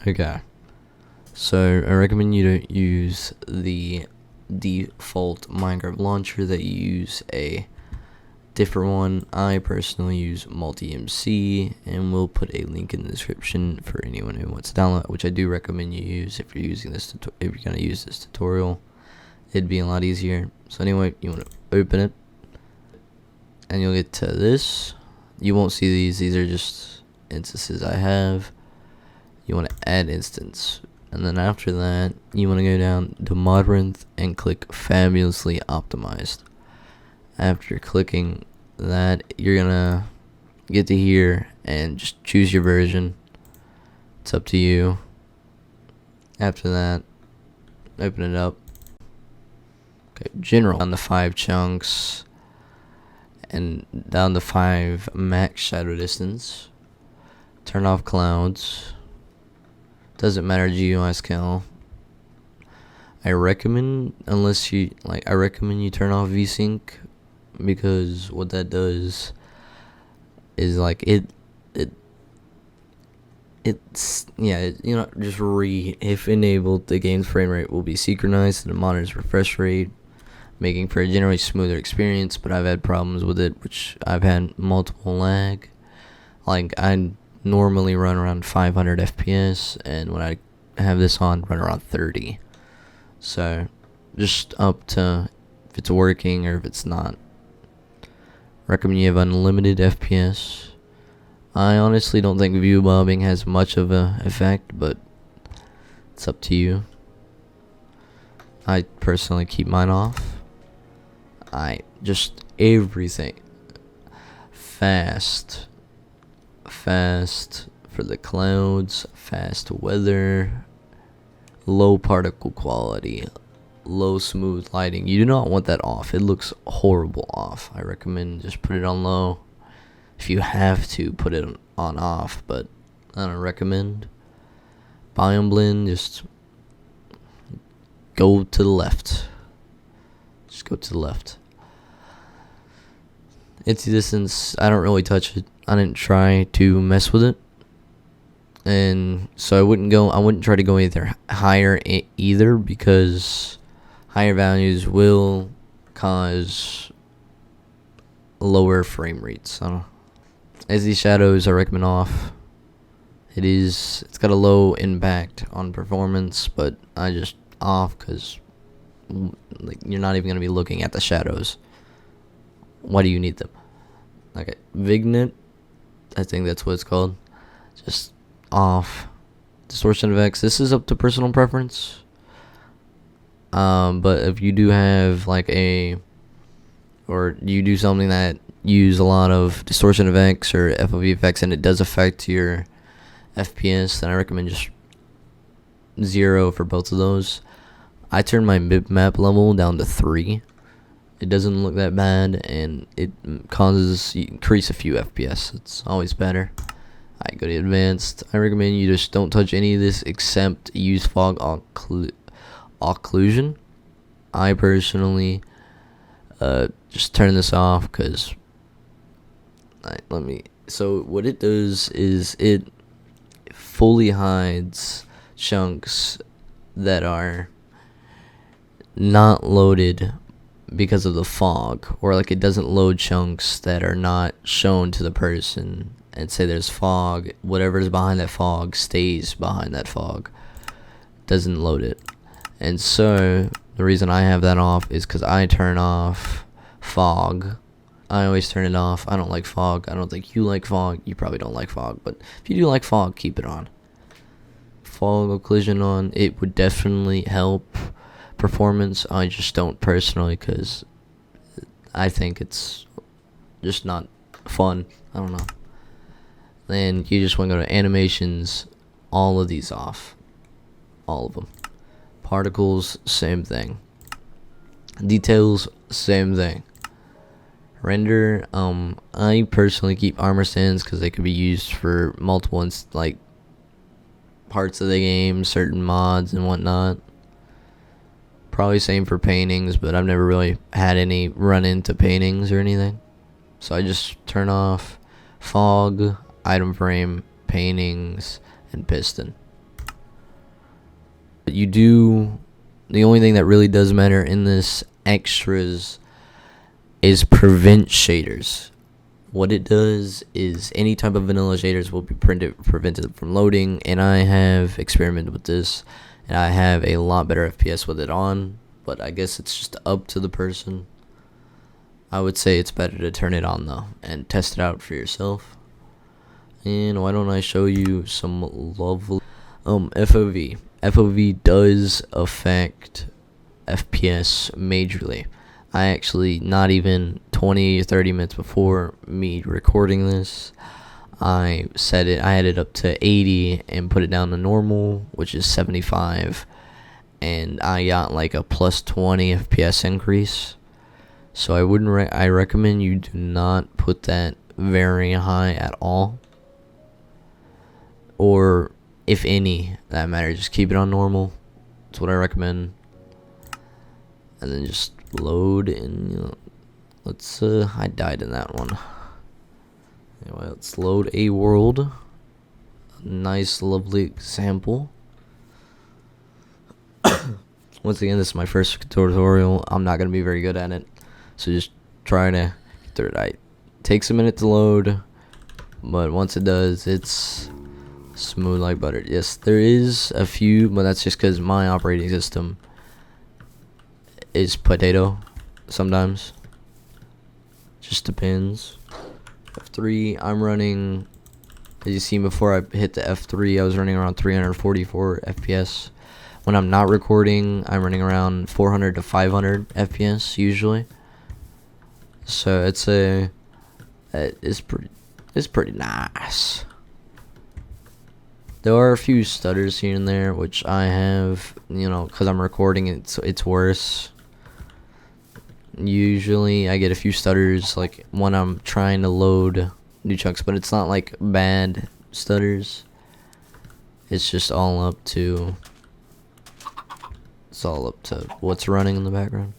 Okay. So I recommend you to use the default Minecraft launcher, that you use a different one. I personally use MultiMC, and we'll put a link in the description for anyone who wants to download, which I do recommend you use if you're using this if you're gonna use this tutorial. It'd be a lot easier. So anyway, you want to open it, and you'll get to this. You won't see these. These are just instances I have. You want to add instance, and then after that, you want to go down to Modrinth and click Fabulously Optimized. After clicking that, you're gonna get to here and just choose your version. It's up to you. After that, open it up. Okay, general down to 5 chunks, and down to 5 max shadow distance. Turn off clouds. Doesn't matter GUI scale. I recommend you turn off VSync, because what that does is if enabled, the game's frame rate will be synchronized to the monitor's refresh rate, making for a generally smoother experience. But I've had problems with it, which I've had multiple lag. Like, I normally run around 500 FPS, and when I have this on, run around 30. So just up to if it's working or if it's not. Recommend you have unlimited FPS. I honestly don't think view bobbing has much of a effect, but it's up to you. I personally keep mine off. Everything fast for the clouds, fast weather, low particle quality, low smooth lighting. You do not want that off. It looks horrible off. I recommend just put it on low. If you have to, put it on off, but I don't recommend. Biome blend, just go to the left. Just go to the left. Anti-distance, I don't really touch it. I didn't try to mess with it, and so I wouldn't try to go either higher either, because higher values will cause lower frame rates. I don't know. As these shadows, I recommend off. It's got a low impact on performance, but I just off because you're not even gonna be looking at the shadows. Why do you need them? Okay, Vignette, I think that's what it's called. Just off. Distortion effects, this is up to personal preference. But if you do have or you do something that use a lot of distortion effects or FOV effects, and it does affect your FPS, then I recommend just 0 for both of those. I turn my bitmap level down to 3. It doesn't look that bad, and it increase a few FPS. It's always better. I go to advanced. I recommend you just don't touch any of this except use fog occlusion. I personally just turn this off because so what it does is it fully hides chunks that are not loaded because of the fog, or it doesn't load chunks that are not shown to the person. And say there's fog, whatever is behind that fog stays behind that fog, doesn't load it. And so the reason I have that off is because I turn off fog. I always turn it off. I don't like fog. I don't think you like fog. You probably don't like fog, but if you do like fog, keep it on. Fog occlusion on, it would definitely help performance. I just don't personally, because I think it's just not fun. I don't know. Then you just want to go to animations, all of these off, all of them. Particles, same thing. Details, same thing. Render, I personally keep armor stands because they could be used for multiple parts of the game, certain mods and whatnot. Probably same for paintings, but I've never really had any run into paintings or anything. So I just turn off fog, item frame, paintings, and piston. you do. The only thing that really does matter in this extras is prevent shaders. What it does is any type of vanilla shaders will be prevented from loading, and I have experimented with this, and I have a lot better FPS with it on, but I guess it's just up to the person. I would say it's better to turn it on though, and test it out for yourself. And why don't I show you some lovely FOV. FOV does affect FPS majorly. I actually, not even 20 or 30 minutes before me recording this, I had it up to 80 and put it down to normal, which is 75, and I got like a plus 20 FPS increase. So I recommend you do not put that very high at all, or if any, that matter, just keep it on normal. That's what I recommend. And then just load, and let's I died in that one. Anyway, let's load a world. A nice lovely example. Once again, this is my first tutorial. I'm not gonna be very good at it, so just try to get through it. It takes a minute to load, but once it does, it's smooth like butter. Yes, there is a few, but that's just because my operating system is potato sometimes. Just depends. F3, I'm running, as you seen before I hit the F3, I was running around 344 FPS. When I'm not recording, I'm running around 400 to 500 FPS usually. So it's pretty nice. There are a few stutters here and there, which I have, because I'm recording it, so it's worse. Usually I get a few stutters like when I'm trying to load new chunks, but it's not like bad stutters. It's just all up to what's running in the background.